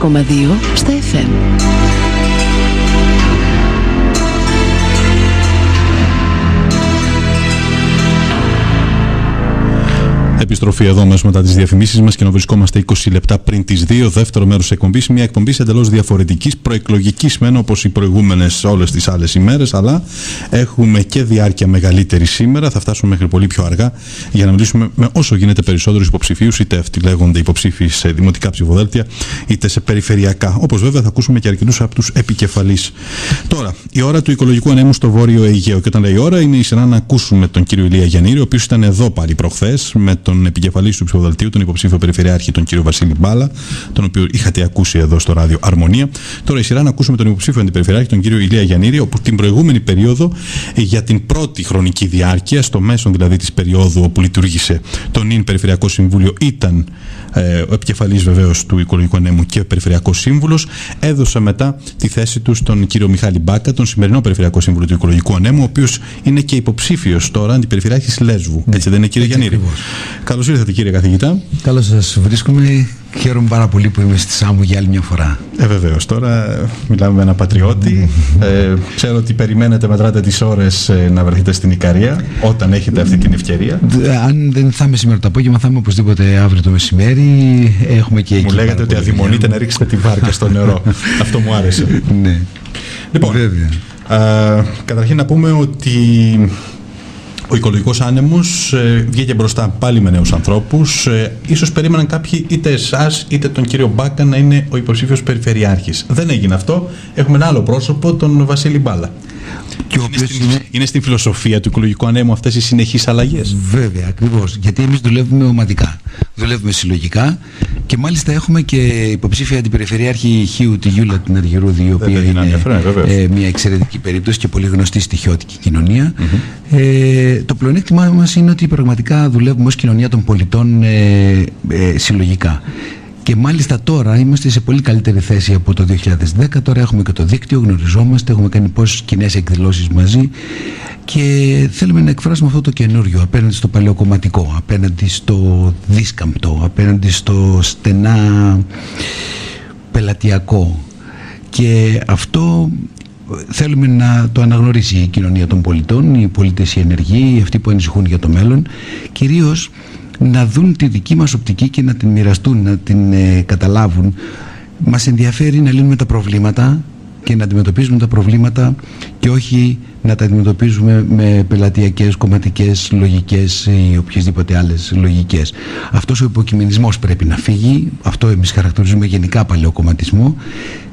101,2 στα FM. Επιστροφή εδώ μέσα μετά τις διαφημίσεις μας και να βρισκόμαστε 20 λεπτά πριν τις 2. Δεύτερο μέρος της εκπομπής. Μια εκπομπή εντελώς διαφορετικής, προεκλογικής μεν όπως οι προηγούμενες όλες τις άλλες ημέρες, αλλά έχουμε και διάρκεια μεγαλύτερη σήμερα. Θα φτάσουμε μέχρι πολύ πιο αργά για να μιλήσουμε με όσο γίνεται περισσότερους υποψηφίους, είτε αυτοί λέγονται υποψήφοι σε δημοτικά ψηφοδέλτια, είτε σε περιφερειακά. Όπως βέβαια θα ακούσουμε και αρκετούς από τους επικεφαλείς. Τώρα, η ώρα του οικολογικού ανέμου στο Βόρειο Αιγαίο. Και όταν λέει ώρα, είναι η σειρά να ακούσουμε τον κύριο Ηλία Γιαννήρη, ο οποίος ήταν εδώ πάλι προχθές με τον επικεφαλής του ψηφοδελτίου, τον υποψήφιο περιφερειάρχη, τον κύριο Βασίλη Μπάλα, τον οποίο είχατε ακούσει εδώ στο ράδιο Αρμονία. Τώρα η σειρά να ακούσουμε τον υποψήφιο αντιπεριφερειάρχη, τον κύριο Ηλία Γιαννήρη, όπου την προηγούμενη περίοδο, για την πρώτη χρονική διάρκεια, στο μέσον δηλαδή της περίοδου όπου λειτουργήσε το νυν Περιφερειακό Συμβούλιο, ήταν ο επικεφαλής βεβαίως του Οικολογικού Ανέμου και περιφερειακός σύμβουλος. Έδωσε μετά τη θέση του στον κύριο Μιχάλη Μπάκα, τον σημερινό περιφερειακό σύμβουλο του Οικολογικού Ανέμου, ο οποίος είναι και υποψήφιος τώρα αντιπεριφερειάρχης Λέσβου. Έτσι δεν είναι, κύριε Γιαννήρη? Καλώς ήρθατε, κύριε καθηγητά. Καλώς σας βρίσκομαι. Χαίρομαι πάρα πολύ που είμαι στη Σάμου για άλλη μια φορά. Βεβαίως. Τώρα μιλάμε με έναν πατριώτη. Ξέρω ότι περιμένετε, μετράτε τις ώρες να βρεθείτε στην Ικαρία όταν έχετε αυτή την ευκαιρία. Αν δεν θα είμαι σήμερα το απόγευμα, θα είμαι οπωσδήποτε αύριο το μεσημέρι. Έχουμε και μου λέγατε ότι αδειμονείτε να ρίξετε τη βάρκα στο νερό. Αυτό μου άρεσε. Ναι. Λοιπόν, καταρχήν να πούμε ότι ο οικολογικός άνεμος βγήκε μπροστά πάλι με νέους ανθρώπους. Ίσως περίμεναν κάποιοι είτε εσάς είτε τον κύριο Μπάκα να είναι ο υποψήφιος περιφερειάρχης. Δεν έγινε αυτό. Έχουμε ένα άλλο πρόσωπο, τον Βασίλη Μπάλα. Είναι στην φιλοσοφία του οικολογικού ανέμου αυτές οι συνεχείς αλλαγές? Βέβαια, ακριβώς. Γιατί εμείς δουλεύουμε ομαδικά. Δουλεύουμε συλλογικά και μάλιστα έχουμε και υποψήφια αντιπεριφερειάρχη Χίου, τη Γιούλα την Αργυρούδη, η οποία είναι μια εξαιρετική περίπτωση και πολύ γνωστή στοιχειώτικη κοινωνία. Το πλεονέκτημά μας είναι ότι πραγματικά δουλεύουμε ως κοινωνία των πολιτών συλλογικά. Και μάλιστα τώρα είμαστε σε πολύ καλύτερη θέση από το 2010. Τώρα έχουμε και το δίκτυο, γνωριζόμαστε, έχουμε κάνει πόσες κοινές εκδηλώσεις μαζί και θέλουμε να εκφράσουμε αυτό το καινούριο απέναντι στο παλαιοκομματικό, απέναντι στο δίσκαμπτο, απέναντι στο στενά πελατειακό. Και αυτό θέλουμε να το αναγνωρίσει η κοινωνία των πολιτών, οι πολίτες οι ενεργοί, αυτοί που ανησυχούν για το μέλλον, κυρίως να δουν τη δική μας οπτική και να την μοιραστούν, να την καταλάβουν. Μας ενδιαφέρει να λύνουμε τα προβλήματα και να αντιμετωπίζουμε τα προβλήματα και όχι να τα αντιμετωπίζουμε με πελατειακές, κομματικές λογικές ή οποιασδήποτε άλλες λογικές. Αυτός ο υποκειμενισμός πρέπει να φύγει. Αυτό εμείς χαρακτηρίζουμε γενικά παλαιοκομματισμό.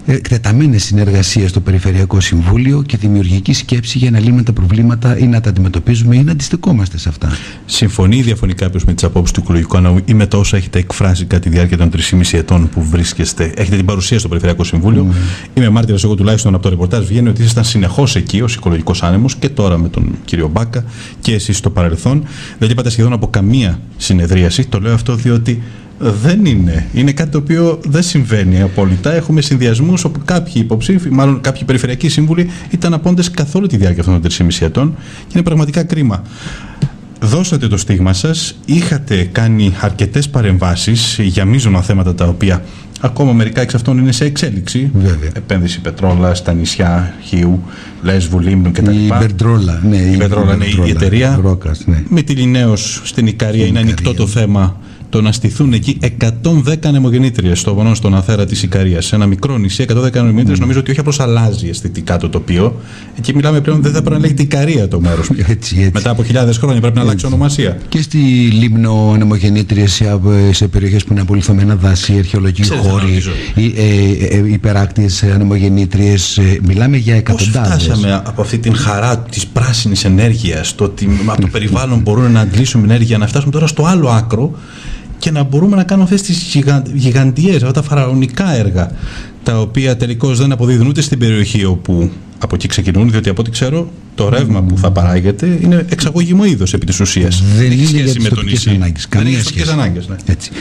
Εκτεταμένες συνεργασίες στο Περιφερειακό Συμβούλιο και δημιουργική σκέψη για να λύνουμε τα προβλήματα ή να τα αντιμετωπίζουμε ή να αντιστεκόμαστε σε αυτά. Συμφωνεί ή διαφωνεί κάποιος με τις απόψεις του Οικολογικού Ανέμου ή με τα όσα έχετε εκφράσει κατά τη διάρκεια των 3,5 ετών που βρίσκεστε? Έχετε την παρουσία στο Περιφερειακό Συμβούλιο. Είμαι μάρτυρας εγώ τουλάχιστον από το ρεπορτάζ. Βγαίνει ότι ήσασταν συνεχώς εκεί ως Οικολογικός Άνεμος και τώρα με τον κύριο Μπάκα και εσείς στο παρελθόν. Δεν είπατε σχεδόν από καμία συνεδρίαση. Το λέω αυτό διότι δεν είναι. Είναι κάτι το οποίο δεν συμβαίνει απόλυτα. Έχουμε συνδυασμούς όπου κάποιοι υποψήφοι, μάλλον κάποιοι περιφερειακοί σύμβουλοι, ήταν απόντες καθ' όλη τη διάρκεια αυτών των 3,5 ετών και είναι πραγματικά κρίμα. Δώσατε το στίγμα σας, είχατε κάνει αρκετές παρεμβάσεις για μείζωνα θέματα τα οποία ακόμα μερικά εξ αυτών είναι σε εξέλιξη. Βέβαια. Επένδυση πετρόλα στα νησιά Χίου, Λέσβου, Λίμνου κτλ. Η Μπερντρόλα, ναι, η Μπερντρόλα είναι η εταιρεία. Ρόκας, ναι. Με τη Λινέως στην Ικαρία είναι ανοιχτό το θέμα το να στηθούν εκεί 110 ανεμογεννήτριες στο βονό στον Αθέρα της Ικαρίας. Σε ένα μικρό νησί, 110 ανεμογεννήτριες, νομίζω ότι όχι απλώς αλλάζει αισθητικά το τοπίο. Εκεί μιλάμε πλέον, δεν θα πρέπει να λέγεται Ικαρία το μέρος. Έτσι. Μετά από χιλιάδες χρόνια πρέπει να αλλάξει ονομασία. Και στη Λίμνο ανεμογεννήτριες σε περιοχές που είναι απολυθωμένα δάση, αρχαιολογικοί χώροι, υπεράκτιες ανεμογεννήτριες. Μιλάμε για εκατοντάδες. Πώς φτάσαμε από αυτή την χαρά της πράσινης ενέργειας, το ότι από το περιβάλλον μπορούν να αντλήσουμε ενέργεια, να φτάσουμε τώρα στο άλλο άκρο και να μπορούμε να κάνουμε αυτές τις γιγαντιές, αυτά τα φαραωνικά έργα, τα οποία τελικώς δεν αποδίδουν ούτε στην περιοχή όπου από εκεί ξεκινούν, διότι από ό,τι ξέρω το ρεύμα που θα παράγεται είναι εξαγωγικό είδος επί της ουσίας. Δεν είναι για τις τοπικές ανάγκες. Δεν έχει τοπικές ανάγκες, ναι. Έτσι.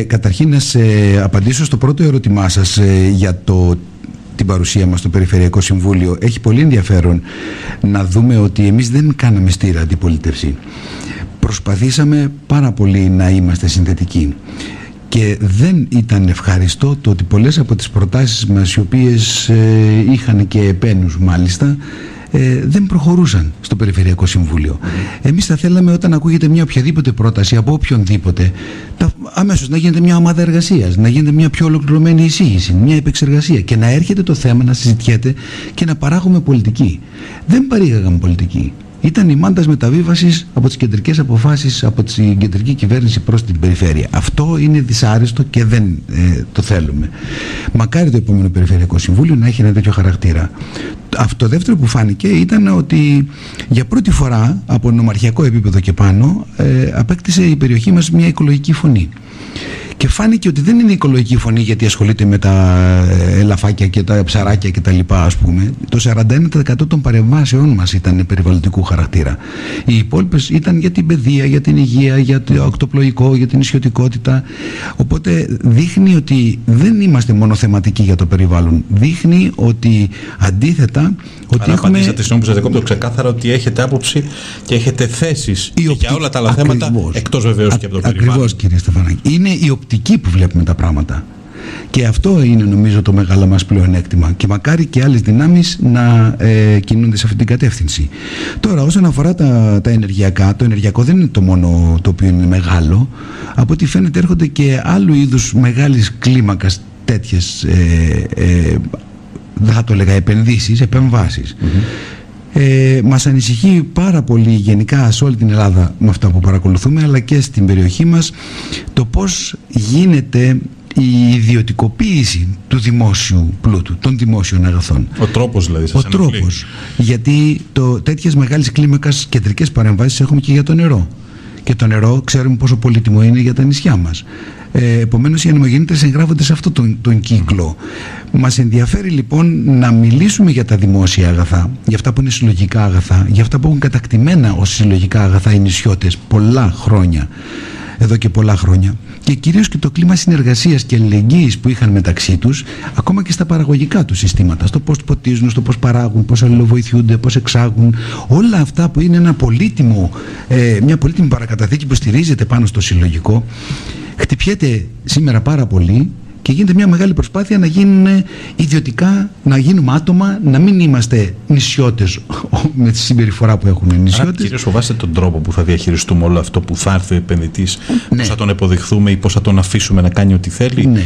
Καταρχήν να σε απαντήσω στο πρώτο ερώτημά σας για την παρουσία μας στο Περιφερειακό Συμβούλιο. Έχει πολύ ενδιαφέρον να δούμε ότι εμείς δεν κάναμε στήρα αντιπολίτευση. Προσπαθήσαμε πάρα πολύ να είμαστε συνθετικοί Και δεν ήταν ευχαριστώ το ότι πολλές από τις προτάσεις μας, οι οποίες είχαν και επένους μάλιστα, δεν προχωρούσαν στο Περιφερειακό Συμβούλιο. Εμείς θα θέλαμε, όταν ακούγεται μια οποιαδήποτε πρόταση από οποιονδήποτε, αμέσως να γίνεται μια ομάδα εργασίας, να γίνεται μια πιο ολοκληρωμένη εισήγηση, μια επεξεργασία και να έρχεται το θέμα να συζητιέται και να παράγουμε πολιτική. Δεν παρήγαγαμε πολιτική. Ήταν η μάντας μεταβίβασης από τις κεντρικές αποφάσεις, από την κεντρική κυβέρνηση προς την περιφέρεια. Αυτό είναι δυσάρεστο και δεν το θέλουμε. Μακάρι το επόμενο Περιφερειακό Συμβούλιο να έχει ένα τέτοιο χαρακτήρα. Αυτό δεύτερο που φάνηκε ήταν ότι για πρώτη φορά από νομαρχιακό επίπεδο και πάνω απέκτησε η περιοχή μας μια οικολογική φωνή. Και φάνηκε ότι δεν είναι οικολογική φωνή γιατί ασχολείται με τα ελαφάκια και τα ψαράκια και τα λοιπά, ας πούμε. Το 41% των παρεμβάσεών μας ήταν περιβαλλοντικού χαρακτήρα. Οι υπόλοιπες ήταν για την παιδεία, για την υγεία, για το ακτοπλοϊκό, για την νησιωτικότητα. Οπότε δείχνει ότι δεν είμαστε μόνο θεματικοί για το περιβάλλον. Δείχνει ότι αντίθετα ότι έχουμε... Απαντήσατε στον που σας δεκόπτω ξεκάθαρα ότι έχετε άποψη και έχετε θέσεις για όλα τα άλλα θέματα, εκτός βεβαίως και από το περιβάλλον. Ακριβώς, κύριε Στεφανάκη. Είναι η οπτική που βλέπουμε τα πράγματα. Και αυτό είναι νομίζω το μεγάλο μας πλεονέκτημα. Και μακάρι και άλλες δυνάμεις να κινούνται σε αυτή την κατεύθυνση. Τώρα, όσον αφορά τα ενεργειακά, το ενεργειακό δεν είναι το μόνο το οποίο είναι μεγάλο. Από ό,τι φαίνεται έρχονται και άλλου είδους μεγάλης κλίμακας τέτοιες, δεν θα το έλεγα επενδύσεις, επεμβάσεις. Μας ανησυχεί πάρα πολύ γενικά σε όλη την Ελλάδα με αυτά που παρακολουθούμε, αλλά και στην περιοχή μας, το πώς γίνεται η ιδιωτικοποίηση του δημόσιου πλούτου, των δημόσιων αγαθών. Ο τρόπος δηλαδή σας ενοχλεί. Ο τρόπος. Γιατί τέτοιες μεγάλες κλίμακας κεντρικές παρεμβάσεις έχουμε και για το νερό. Και το νερό ξέρουμε πόσο πολύτιμο είναι για τα νησιά μας. Επομένως οι ανεμογεννήτρες εγγράφονται σε αυτόν τον κύκλο. Μας ενδιαφέρει λοιπόν να μιλήσουμε για τα δημόσια αγαθά, για αυτά που είναι συλλογικά αγαθά, για αυτά που έχουν κατακτημένα ως συλλογικά αγαθά οι νησιώτες πολλά χρόνια, εδώ και πολλά χρόνια, και κυρίως και το κλίμα συνεργασίας και αλληλεγγύης που είχαν μεταξύ τους, ακόμα και στα παραγωγικά του συστήματα, στο πώς ποτίζουν, στο πώς παράγουν, πώς αλληλοβοηθούνται, πώς εξάγουν, όλα αυτά που είναι μια πολύτιμη παρακαταθήκη που στηρίζεται πάνω στο συλλογικό, χτυπιέται σήμερα πάρα πολύ. Και γίνεται μια μεγάλη προσπάθεια να γίνουν ιδιωτικά, να γίνουμε άτομα, να μην είμαστε νησιώτες με τη συμπεριφορά που έχουν οι νησιώτες. Κυρίως φοβάστε τον τρόπο που θα διαχειριστούμε όλο αυτό που θα έρθει ο επενδυτής, πώς θα τον υποδεχθούμε ή πώς θα τον αφήσουμε να κάνει ό,τι θέλει. Ναι.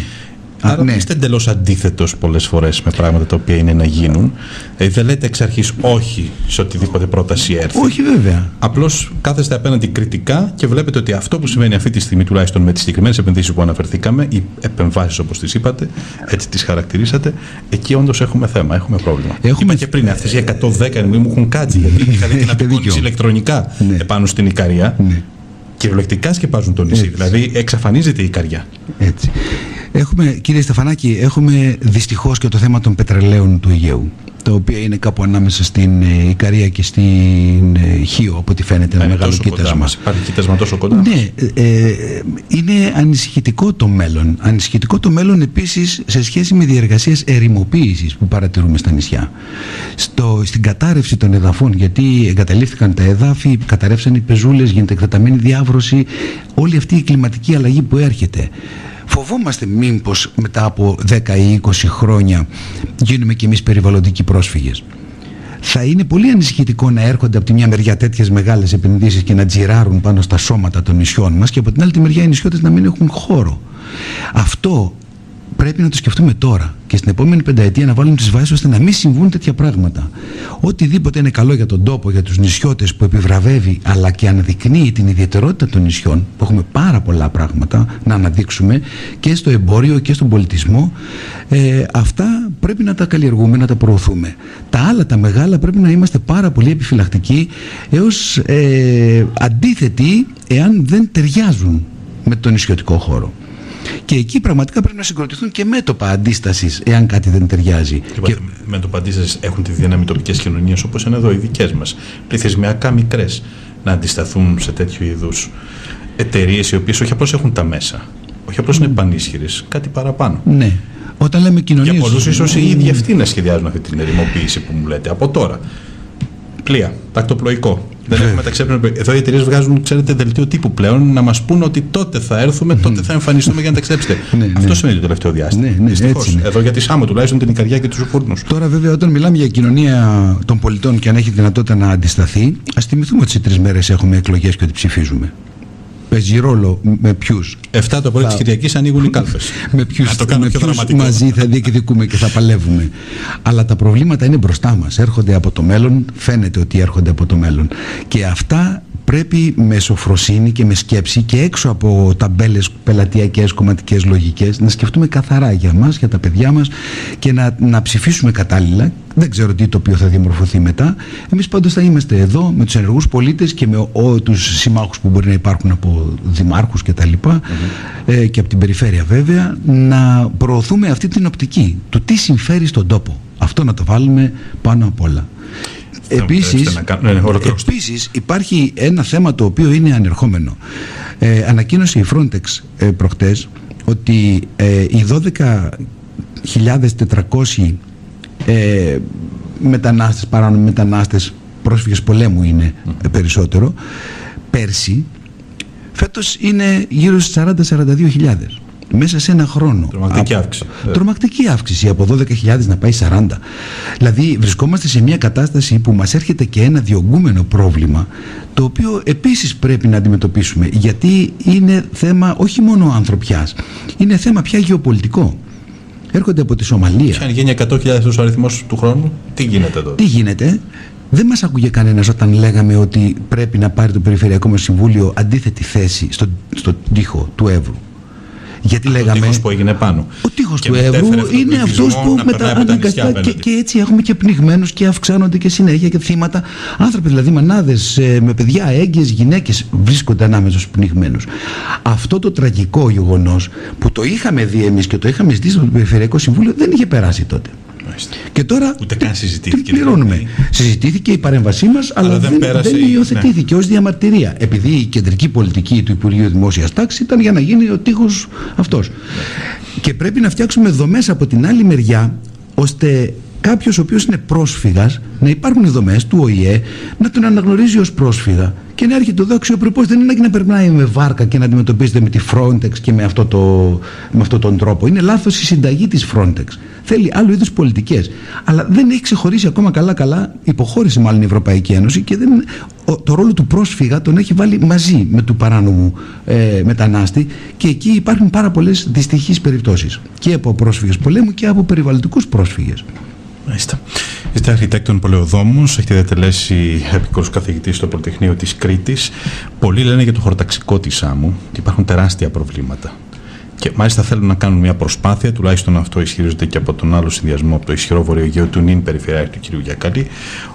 Άρα είστε εντελώς αντίθετος πολλές φορές με πράγματα τα οποία είναι να γίνουν. Δεν λέτε εξ αρχής όχι σε οτιδήποτε πρόταση έρθει. Όχι, βέβαια. Απλώς κάθεστε απέναντι κριτικά και βλέπετε ότι αυτό που συμβαίνει αυτή τη στιγμή, τουλάχιστον με τις συγκεκριμένες επενδύσεις που αναφερθήκαμε, οι επεμβάσεις όπως τις είπατε, έτσι τις χαρακτηρίσατε, εκεί όντως έχουμε θέμα, έχουμε πρόβλημα. Είπα και πριν, αυτές οι 110 μου έχουν κάτσει, γιατί είχα δει την απεικόνιση ηλεκτρονικά επάνω στην Ικαρία. Κυριολεκτικά σκεπάζουν το νησί, δηλαδή εξαφανίζεται η Ικαριά. Έτσι. Κύριε Στεφανάκη, έχουμε δυστυχώς και το θέμα των πετρελαίων του Αιγαίου, τα οποία είναι κάπου ανάμεσα στην Ικαρία και στην Χίο, από ό,τι φαίνεται, ένα μεγάλο κοίτασμα. Υπάρχει κοίτασμα τόσο κοντά μας. Ναι, είναι ανησυχητικό το μέλλον. Ανησυχητικό το μέλλον επίσης σε σχέση με διεργασίες ερημοποίησης που παρατηρούμε στα νησιά. Στην κατάρρευση των εδαφών, γιατί εγκαταλείφθηκαν τα εδάφη, καταρρεύσαν οι πεζούλες, γίνεται εκτεταμένη διάβρωση, όλη αυτή η κλιματική αλλαγή που έρχεται. Φοβόμαστε μήπως μετά από 10 ή 20 χρόνια γίνουμε κι εμείς περιβαλλοντικοί πρόσφυγες. Θα είναι πολύ ανησυχητικό να έρχονται από τη μια μεριά τέτοιες μεγάλες επενδύσεις και να τζιράρουν πάνω στα σώματα των νησιών μας, και από την άλλη τη μεριά οι νησιώτες να μην έχουν χώρο. Αυτό πρέπει να το σκεφτούμε τώρα και στην επόμενη πενταετία να βάλουμε τις βάσεις ώστε να μην συμβούν τέτοια πράγματα. Οτιδήποτε είναι καλό για τον τόπο, για τους νησιώτες, που επιβραβεύει αλλά και αναδεικνύει την ιδιαιτερότητα των νησιών, που έχουμε πάρα πολλά πράγματα να αναδείξουμε και στο εμπόριο και στον πολιτισμό, αυτά πρέπει να τα καλλιεργούμε, να τα προωθούμε. Τα άλλα, τα μεγάλα, πρέπει να είμαστε πάρα πολύ επιφυλακτικοί έως αντίθετοι εάν δεν ταιριάζουν με τον νησιωτικό χώρο. Και εκεί πραγματικά πρέπει να συγκροτηθούν και μέτωπα αντίστασης, εάν κάτι δεν ταιριάζει. Και μέτωπα αντίστασης έχουν τη δύναμη τοπικές κοινωνίες, όπως είναι εδώ οι δικές μας, πληθυσμιακά μικρές, να αντισταθούν σε τέτοιου είδους εταιρείες, οι οποίες όχι απλώς έχουν τα μέσα, όχι απλώς είναι πανίσχυρες, κάτι παραπάνω. Ναι. Όταν λέμε κοινωνίες. Για πολλούς ίσως οι ίδιοι αυτοί να σχεδιάζουν αυτή την ερημοποίηση που μου λέτε από τώρα. Πλοία, τακτοπλοϊκό. Δεν έχουμε τα ξέπλυνα. Εδώ οι εταιρείες βγάζουν, ξέρετε, δελτίο τύπου πλέον να μας πούνε ότι τότε θα έρθουμε, τότε θα εμφανιστούμε για να ταξιδέψετε. Αυτό σημαίνει το τελευταίο διάστημα. Δυστυχώς. Εδώ για τη Σάμο τουλάχιστον την Ικαριά και τους φούρνους. Τώρα, βέβαια, όταν μιλάμε για κοινωνία των πολιτών και αν έχει δυνατότητα να αντισταθεί, ας θυμηθούμε ότι σε 3 μέρες έχουμε εκλογές και ότι ψηφίζουμε. Παίζει ρόλο με ποιους. 7 το πρωί της Κυριακής ανοίγουν οι κάλπες. Με ποιους μαζί θα διεκδικούμε και θα παλεύουμε. Αλλά τα προβλήματα είναι μπροστά μας. Έρχονται από το μέλλον, φαίνεται ότι έρχονται από το μέλλον. Και αυτά πρέπει με σοφροσύνη και με σκέψη και έξω από ταμπέλες πελατειακές, κομματικές λογικές να σκεφτούμε καθαρά για μας, για τα παιδιά μας και να ψηφίσουμε κατάλληλα. Δεν ξέρω τι το οποίο θα διαμορφωθεί μετά. Εμείς πάντως θα είμαστε εδώ με τους ενεργούς πολίτες και με τους συμμάχους που μπορεί να υπάρχουν από δημάρχους και τα λοιπά και από την περιφέρεια βέβαια, να προωθούμε αυτή την οπτική του τι συμφέρει στον τόπο. Αυτό να το βάλουμε πάνω απ' όλα. Επίσης υπάρχει ένα θέμα το οποίο είναι ανερχόμενο. Ανακοίνωσε η Frontex προχτές ότι οι 12.400 μετανάστες, παράνομοι μετανάστες, πρόσφυγες πολέμου είναι περισσότερο, πέρσι, φέτος είναι γύρω στις 40-42.000 μέσα σε ένα χρόνο. Τρομακτική αύξηση από 12.000 να πάει 40. Δηλαδή βρισκόμαστε σε μια κατάσταση που μας έρχεται και ένα διωγγούμενο πρόβλημα, το οποίο επίσης πρέπει να αντιμετωπίσουμε, γιατί είναι θέμα όχι μόνο ανθρωπιάς, είναι θέμα πια γεωπολιτικό. Έρχονται από τη Σομαλία. Και αν γίνει 100.000 ο αριθμός του χρόνου, τι γίνεται τότε? Τι γίνεται? Δεν μας άκουγε κανένας όταν λέγαμε ότι πρέπει να πάρει το Περιφερειακό μας Συμβούλιο αντίθετη θέση στον τοίχο του Εύρου. Γιατί λέγαμε. Ο τείχος που έγινε πάνω. Ο τείχος του Εύρου είναι αυτός που αναγκαστικά και έτσι έχουμε και πνιγμένους και αυξάνονται και συνέχεια και θύματα. Άνθρωποι δηλαδή, μανάδες με παιδιά, έγκυες γυναίκες βρίσκονται ανάμεσα στους πνιγμένους. Αυτό το τραγικό γεγονός που το είχαμε δει εμείς και το είχαμε ζητήσει από το Περιφερειακό Συμβούλιο δεν είχε περάσει τότε. Και τώρα ούτε καν συζητήθηκε. Πληρώνουμε. Συζητήθηκε η παρέμβασή μας, αλλά δεν υιοθετήθηκε ως διαμαρτυρία. Επειδή η κεντρική πολιτική του Υπουργείου Δημόσιας Τάξης ήταν για να γίνει ο τείχος αυτός. Και πρέπει να φτιάξουμε δομές από την άλλη μεριά, ώστε κάποιος ο οποίος είναι πρόσφυγας, να υπάρχουν δομές του ΟΗΕ, να τον αναγνωρίζει ως πρόσφυγα και να έρχεται εδώ αξιοπρεπώς. Δεν είναι ανάγκη να περνάει με βάρκα και να αντιμετωπίζεται με τη Frontex και με αυτόν τον τρόπο. Είναι λάθος η συνταγή της Frontex. Θέλει άλλου είδους πολιτικές. Αλλά δεν έχει ξεχωρίσει ακόμα καλά, υποχώρησε μάλλον η Ευρωπαϊκή Ένωση και το ρόλο του πρόσφυγα τον έχει βάλει μαζί με του παράνομου μετανάστη, και εκεί υπάρχουν πάρα πολλές δυστυχείς περιπτώσεις. Και από πρόσφυγες πολέμου και από περιβαλλοντικούς πρόσφυγες. Μάλιστα. Είστε αρχιτέκτον πολεοδόμος, έχετε διατελέσει επίκορος καθηγητής στο Πολυτεχνείο της Κρήτης. Πολλοί λένε για το χωροταξικό της Σάμου ότι υπάρχουν τεράστια προβλήματα. Και μάλιστα θέλουν να κάνουν μια προσπάθεια, τουλάχιστον αυτό ισχυρίζεται και από τον άλλο συνδυασμό, από το ισχυρό βορειογαίο του νυν περιφερειάρχη του κ. Γιακαλή,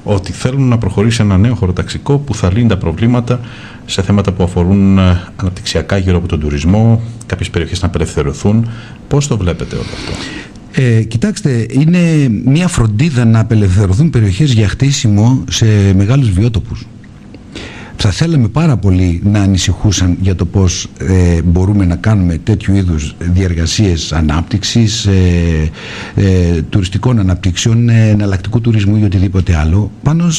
ότι θέλουν να προχωρήσει ένα νέο χωροταξικό που θα λύνει τα προβλήματα σε θέματα που αφορούν αναπτυξιακά γύρω από τον τουρισμό, κάποιες περιοχές να απελευθερωθούν. Πώς το βλέπετε όλο αυτό? Κοιτάξτε, είναι μια φροντίδα να απελευθερωθούν περιοχές για χτίσιμο σε μεγάλους βιότοπους. Θα θέλαμε πάρα πολύ να ανησυχούσαν για το πώς μπορούμε να κάνουμε τέτοιου είδους διεργασίες ανάπτυξης, τουριστικών αναπτύξεων, εναλλακτικού τουρισμού ή οτιδήποτε άλλο πάνω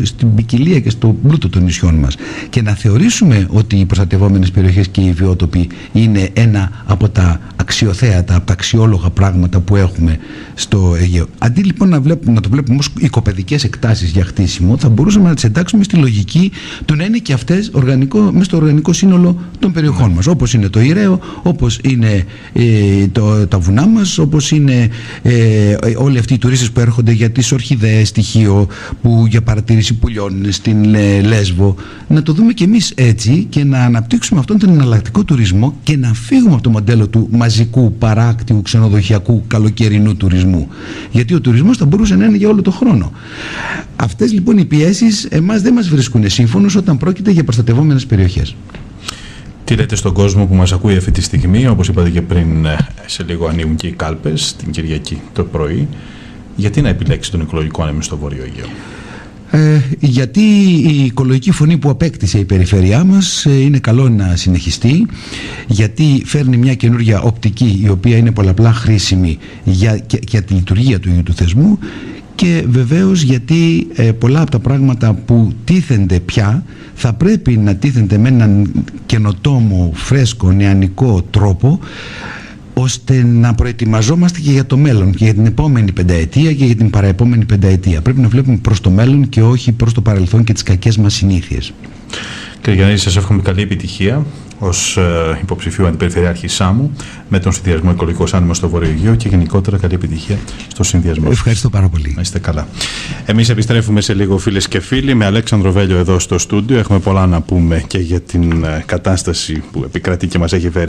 στην ποικιλία και στο πλούτο των νησιών μας, και να θεωρήσουμε ότι οι προστατευόμενες περιοχές και οι βιότοποι είναι ένα από τα αξιοθέατα, από τα αξιόλογα πράγματα που έχουμε στο Αιγαίο. Αντί λοιπόν να το βλέπουμε ως οικοπαιδικές εκτάσεις για χτίσιμο, θα μπορούσαμε να τις εντάξουμε στη λογική του να είναι και αυτές μέσα στο οργανικό σύνολο των περιοχών μας, όπως είναι το Ηραίο, όπως είναι τα βουνά μας, όπως είναι όλοι αυτοί οι τουρίστες που έρχονται για τις ορχιδέες στοιχείο, που για παρατήρηση πουλιών στην Λέσβο. Να το δούμε και εμείς έτσι και να αναπτύξουμε αυτόν τον εναλλακτικό τουρισμό και να φύγουμε από το μοντέλο του μαζικού, παράκτιου, ξενοδοχειακού, καλοκαιρινού τουρισμού. Γιατί ο τουρισμός θα μπορούσε να είναι για όλο το χρόνο. Αυτές λοιπόν οι πιέσεις εμάς δεν μας βρίσκουν σύμφωνος όταν πρόκειται για προστατευόμενες περιοχές. Τι λέτε στον κόσμο που μας ακούει αυτή τη στιγμή? Όπως είπατε και πριν, σε λίγο ανοίγουν και οι κάλπες την Κυριακή το πρωί. Γιατί να επιλέξει τον οικολογικό ανέμει στο Βόρειο Αιγαίο? Γιατί η οικολογική φωνή που απέκτησε η περιφέρειά μας είναι καλό να συνεχιστεί, γιατί φέρνει μια καινούργια οπτική η οποία είναι πολλαπλά χρήσιμη για τη λειτουργία του ίδιου του θεσμού, και βεβαίως γιατί πολλά από τα πράγματα που τίθενται πια θα πρέπει να τίθενται με έναν καινοτόμο, φρέσκο, νεανικό τρόπο, ώστε να προετοιμαζόμαστε και για το μέλλον και για την επόμενη πενταετία και για την παραεπόμενη πενταετία. Πρέπει να βλέπουμε προς το μέλλον και όχι προς το παρελθόν και τις κακές μας συνήθειες. Κύριε Γιαννίδη, σας εύχομαι καλή επιτυχία ως υποψηφίου αντιπεριφερειάρχη Σάμου με τον συνδυασμό Οικολογικός Άνεμος στο Βόρειο Αιγαίο και γενικότερα καλή επιτυχία στο συνδυασμό. Ευχαριστώ πάρα πολύ. Να είστε καλά. Εμείς επιστρέφουμε σε λίγο, φίλες και φίλοι, με Αλέξανδρο Βέλιο εδώ στο στούντιο. Έχουμε πολλά να πούμε και για την κατάσταση που επικρατεί και μας έχει φέρει